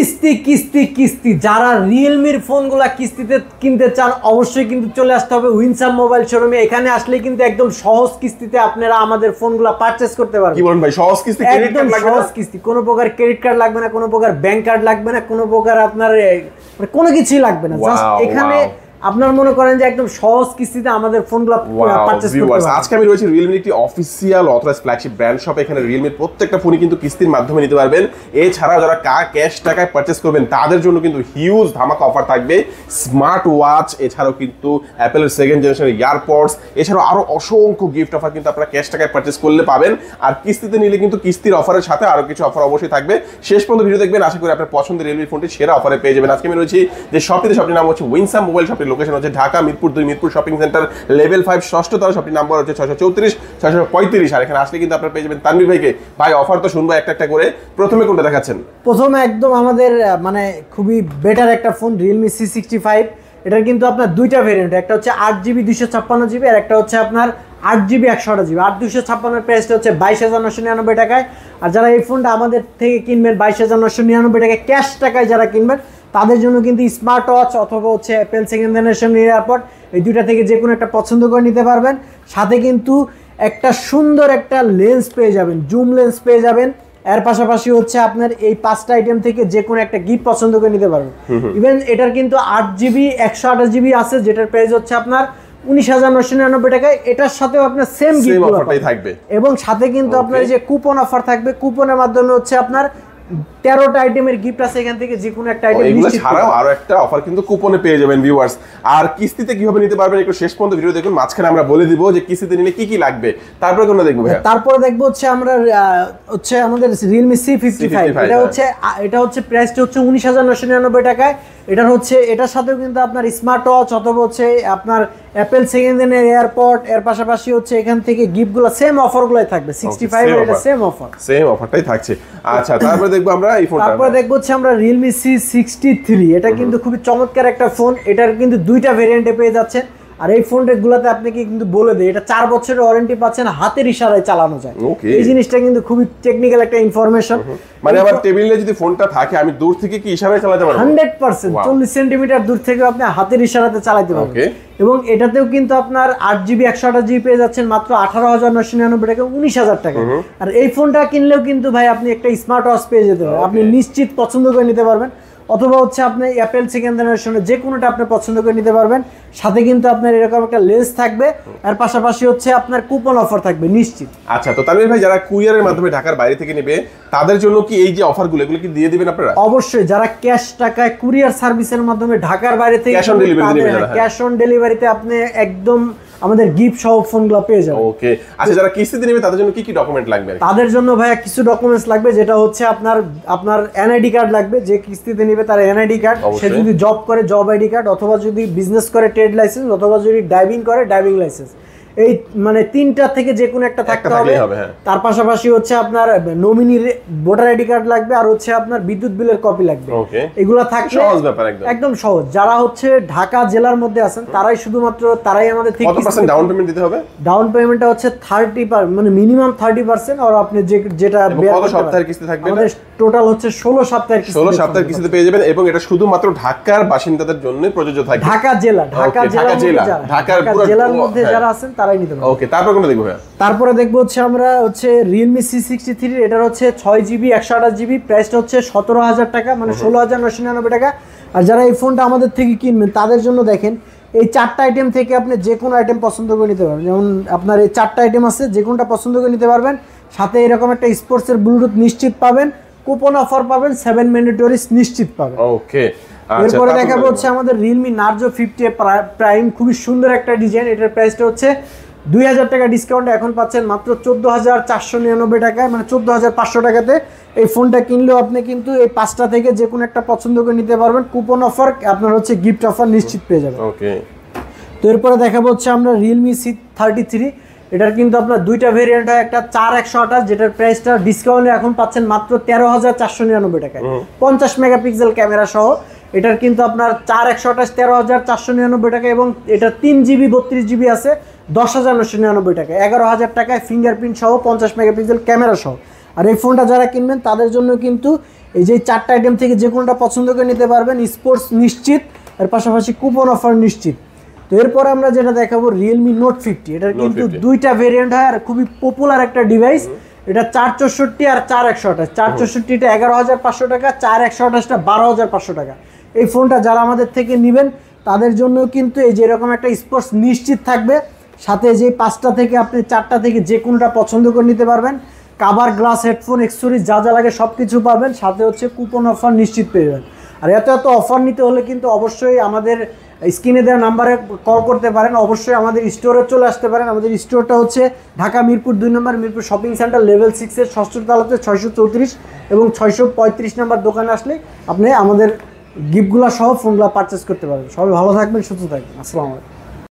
কিস্তি কিস্তি কিস্তি যারা রিয়েলমির ফোনগুলা কিস্তিতে কিনতে চান অবশ্যই কিন্তু চলে আসতে হবে উইনসাম মোবাইল শোরুমে। এখানে আসলে কিন্তু একদম সহজ কিস্তিতে আপনারা আমাদের ফোনগুলা পারচেজ করতে পারবেন। কি বলেন ভাই, সহজ কিস্তি, ক্রেডিট কার্ড লাগবে না? সহজ কিস্তি, কোনো প্রকার ক্রেডিট কার্ড লাগবে না, কোনো প্রকার ব্যাংক কার্ড লাগবে না, কোনো প্রকার আপনার কোনো কিছুই লাগবে না। জাস্ট এখানে আপনার মনে করেন যে একদম সহজ কিস্তিতে আমাদের ফোনগুলো পারচেজ করতে পারবেন। আজকে আমি রয়েছি রিয়েলমির একটি official authorised flagship brand shop. এখানে রিয়েলমির প্রত্যেকটা ফোনই কিন্তু কিস্তির মাধ্যমে নিতে পারবেন। এছাড়াও যারা ক্যাশ টাকায় পারচেজ করবেন তাদের জন্য কিন্তু হিউজ ধামাকা অফার থাকবে। স্মার্ট ওয়াচ, এছাড়াও কিন্তু অ্যাপেলের সেকেন্ড জেনারেশন ইয়ারপডস, এছাড়াও আরো অসংখ্য গিফট অফার কিন্তু আপনারা ক্যাশ টাকায় পারচেজ করলে পাবেন। আর কিস্তিতে নিলে কিন্তু কিস্তির অফারের সাথে আরো কিছু অফার অবশ্যই থাকবে। শেষ পর্যন্ত ভিডিও দেখবেন, আশা করি আপনার পছন্দের রিয়েলমি ফোনটি সেরা অফারে পেয়ে যাবেন। আজকে আমি রয়েছি যে শপটিতে, শপটির নাম হচ্ছে উইনসাম মোবাইল। শপটির লোকেশন হচ্ছে Dhaka Mirpur 2 Mirpur shopping centre level 5 ষষ্ঠ তলা। শপটির নাম্বার হচ্ছে 634 635। আর এখানে আসলে কিন্তু আপনারা পেয়ে যাবেন তানভীর ভাইকে। ভাই অফার তো শুনবো একটা একটা করে, প্রথমে কোনটা দেখাচ্ছেন? প্রথমে একদম আমাদের মানে খুবই বেটার একটা ফোন রিয়েলমি C65। এটার কিন্তু আপনার দুইটা ভেরিয়েন্ট, একটা হচ্ছে 8GB 256GB আর একটা হচ্ছে আপনার 8GB 128GB। 8/256 প্রাইসটা হচ্ছে 22,999 টাকায়। আর যারা এই ফোনটা আমাদের থেকে কিনবেন 22,999 টাকায় ক্যাশ টাকায় যারা কিনবেন তাদের জন্য কিন্তু স্মার্ট ওয়াচ অথবা হচ্ছে অ্যাপেল সেকেন্ড জেনারেশন এয়ারপড, এই দুইটা থেকে যে কোনো একটা পছন্দ করে নিতে পারবেন। সাথে কিন্তু একটা সুন্দর একটা লেন্স পেয়ে যাবেন, জুম লেন্স পেয়ে যাবেন। এর পাশাপাশি হচ্ছে আপনার এই 5টা আইটেম থেকে যে কোনো একটা গিফট পছন্দ করে নিতে পারবেন। ইভেন এটার কিন্তু 8GB 128GB আছে, যেটার প্রাইস হচ্ছে আপনার 19,999 টাকায়। এটার সাথেও আপনার সেম গিফট অফারটাই থাকবে এবং সাথে কিন্তু আপনার যে কুপন অফার থাকবে, কুপনের মাধ্যমে হচ্ছে আপনার 13টা আইটেমের গিফট আছে, এখান থেকে যে কোনো একটা আইটেম এগুলো ছাড়াও আরো একটা অফার কিন্তু কুপনে পেয়ে যাবেন ভিউয়ার্স। আর কিস্তিতে কিভাবে নিতে পারবেন একটু শেষ পর্যন্ত ভিডিও দেখুন, মাঝখানে আমরা বলে দিব যে কিস্তিতে নিলে কি কি লাগবে। তারপরে কোনটা দেখবো ভাই? তারপরে দেখবো হচ্ছে আমরা হচ্ছে আমাদের Realme C55। এটা হচ্ছে প্রাইসটা হচ্ছে 19,999 টাকায়। এটার সাথেও কিন্তু আপনার স্মার্ট ওয়াচ অথবা হচ্ছে আপনার অ্যাপেল সেকেন্ড জেনারেশন এয়ারপড, এর পাশাপাশি হচ্ছে এখান থেকে গিফটগুলো সেম অফারগুলোই থাকবে। 65 এর এটা সেম অফারটাই থাকছে। আচ্ছা, তারপরে দেখবো আমরা এই ফোনটা। তারপরে দেখবো হচ্ছে আমরা Realme C63। এটা কিন্তু খুবই চমৎকার একটা ফোন। এটার কিন্তু দুইটা ভেরিয়েন্টে পেয়ে যাচ্ছেন। আর এই ফোনগুলোতে আপনাকে কিন্তু বলে দেয় এটা 4 বছরের ওয়ারেন্টি পাচ্ছেন, হাতের ইশারায় চালানো যায়। এই জিনিসটা কিন্তু খুবই টেকনিক্যাল একটা ইনফরমেশন। মানে আমার টেবিলে যদি ফোনটা থাকে আমি দূর থেকে কি ইশারায় চালাতে পারবো? 100% 40 সেন্টিমিটার দূর থেকে আপনি হাতের ইশারাতে চালাতে পারবেন। এবং এটাতেও কিন্তু আপনার 8GB 128GB পেয়ে যাচ্ছেন মাত্র 18,999 টাকা, 19,000 টাকা। আর এই ফোনটা কিনলেও কিন্তু ভাই আপনি একটা স্মার্ট ওয়াচ পেয়ে যেতে পারেন। আপনি নিশ্চিত পছন্দ করে নিতে পারবেন, অথবা হচ্ছে আপনি অ্যাপেল সেকেন্ড জেনারেশনের যে কোনোটা আপনি পছন্দ করে নিতে পারবেন। সাথে কিন্তু আপনার এরকম একটা লেন্স থাকবে, আর পাশাপাশি হচ্ছে আপনার কুপন অফার থাকবে নিশ্চিত। আচ্ছা, তো তানভীর ভাই যারা কুরিয়ারের মাধ্যমে ঢাকার বাইরে থেকে নেবে তাদের জন্য কি এই যে অফারগুলো এগুলো কি দিয়ে দিবেন আপনারা? অবশ্যই, যারা ক্যাশ টাকায় কুরিয়ার সার্ভিসের মাধ্যমে ঢাকার বাইরে থেকে ক্যাশ অন ডেলিভারিতে আপনি একদম আমাদের গিফট সহ ফোনগুলো পেয়ে যাবেন। ওকে, আচ্ছা যারা কিস্তিতে নেবে তাদের জন্য কি কি ডকুমেন্ট লাগবে? তাদের জন্য ভাইয়া কিছু ডকুমেন্টস লাগবে, যেটা হচ্ছে আপনার এনআইডি কার্ড লাগবে। যে কিস্তিতে নেবে তার এনআইডি কার্ড, সে যদি জব করে জব আইডি কার্ড, অথবা যদি বিজনেস করে ট্রেড লাইসেন্স, অথবা যদি ড্রাইভিং করে ড্রাইভিং লাইসেন্স। এই মানে তিনটা থেকে যে কোনো একটা থাকতে হবে। তার পাশাপাশি হচ্ছে আপনার নমিনির ভোটার আইডি কার্ড লাগবে, আর হচ্ছে আপনার বিদ্যুৎ বিলের কপি লাগবে। এগুলো থাকলে সহজ ব্যাপার, একদম সহজ। যারা হচ্ছে ঢাকা জেলার মধ্যে আছেন তারাই আমাদের থেকে। কত পার্সেন্ট ডাউন পেমেন্ট দিতে হবে? ডাউন পেমেন্টটা হচ্ছে 30%, মানে মিনিমাম 30%। আর আপনি যেটা কত সপ্তাহের কিস্তি থাকবে? আমাদের টোটাল হচ্ছে 16 সপ্তাহের কিস্তি। 16 সপ্তাহের কিস্তিতে পেয়ে যাবেন, এবং এটা শুধুমাত্র ঢাকার বাসিন্দাদের জন্য প্রযোজ্য থাকবে। ঢাকা জেলার মধ্যে যারা আছেন তারাই নিতে পারবেন। ওকে, তারপর কোনটা দেখবো? তারপরে দেখবো হচ্ছে আমরা Realme C63। এটার হচ্ছে 6GB 128GB, প্রাইসটা হচ্ছে 17,000 টাকা, মানে 16,999 টাকা। আর যারা এই ফোনটা আমাদের থেকে কিনবেন তাদের জন্য দেখেন এই 4টা আইটেম থেকে আপনি যে কোনো আইটেম পছন্দ করে নিতে পারবেন। যেমন আপনার এই 4টা আইটেম আছে, যে কোনোটা পছন্দ করে নিতে পারবেন। সাথে এরকম একটা স্পোর্টসের ব্লুটুথ নিশ্চিত পাবেন, কুপন অফার পাবেন, 7 ম্যান্ডেটরিজ নিশ্চিত পাবেন। ওকে, এরপরে দেখাবো হচ্ছে আমাদের Realme Narzo 50 প্রাইম। খুবই সুন্দর একটা ডিজাইন। এটার প্রাইসটা হচ্ছে 2,000 টাকা ডিসকাউন্টে এখন পাচ্ছেন মাত্র 14,499 টাকায়, মানে 14,500 টাকাতে। এই ফোনটা কিনলেও আপনি কিন্তু এই 5টা থেকে যে কোনো একটা পছন্দ করে নিতে পারবেন। কুপন অফার আপনার হচ্ছে গিফট অফার নিশ্চিত পেয়ে যাবেন। ওকে, তো এরপরে দেখাবো হচ্ছে আমরা Realme C33। এটার কিন্তু আপনার দুইটা ভেরিয়েন্ট হয়, একটা 4/128, যেটার প্রাইসটা ডিসকাউন্টে এখন পাচ্ছেন মাত্র 13,499 টাকায়, 50 মেগাপিক্সেল ক্যামেরা সহ। এটার কিন্তু আপনার 4/128 13,499 টাকা, এবং এটা 3GB 32GB আছে 10,999 টাকা, 11,000 টাকায় ফিঙ্গারপ্রিন্ট সহ 50 মেগাপিক্সেল ক্যামেরা সহ। আর এই ফোনটা যারা কিনবেন তাদের জন্য কিন্তু এই যে 4টা আইটেম থেকে যে কোনোটা পছন্দ করে নিতে পারবেন, স্পোর্টস নিশ্চিত, এর পাশাপাশি কুপন অফার নিশ্চিত। তো এরপর আমরা যেটা দেখাবো রিয়েলমি নোট 50, এটার কিন্তু দুইটা ভেরিয়েন্ট হয় আর খুবই পপুলার একটা ডিভাইস। এটা 464 আর 4128। 464টা 11,500 টাকা, 4128টা 12,500 টাকা। এই ফোনটা যারা আমাদের থেকে নেবেন তাদের জন্য কিন্তু এই যে এরকম একটা স্পোর্টস নিশ্চিত থাকবে, সাথে যে 5টা থেকে আপনি 4টা থেকে যে কোনোটা পছন্দ করে নিতে পারবেন। কাভার, গ্লাস, হেডফোন, অ্যাক্সেসরিজ যা যা লাগে সব কিছু পাবেন, সাথে হচ্ছে কুপন অফার নিশ্চিত পেয়ে যাবেন। আর এত অফার নিতে হলে কিন্তু অবশ্যই আমাদের স্ক্রিনে দেওয়া নাম্বারে কল করতে পারেন, অবশ্যই আমাদের স্টোরে চলে আসতে পারেন। আমাদের স্টোরটা হচ্ছে ঢাকা মিরপুর 2 নম্বর, মিরপুর শপিং সেন্টার লেভেল 6-এর 6ষ্ঠ তলাতে 634 এবং 635 নম্বর দোকানে আসলে আপনি আমাদের গিফটগুলো সহ ফোনগুলো পারচেস করতে পারবেন। সবাই ভালো থাকবেন, সুস্থ থাকবেন। আসসালামু আলাইকুম।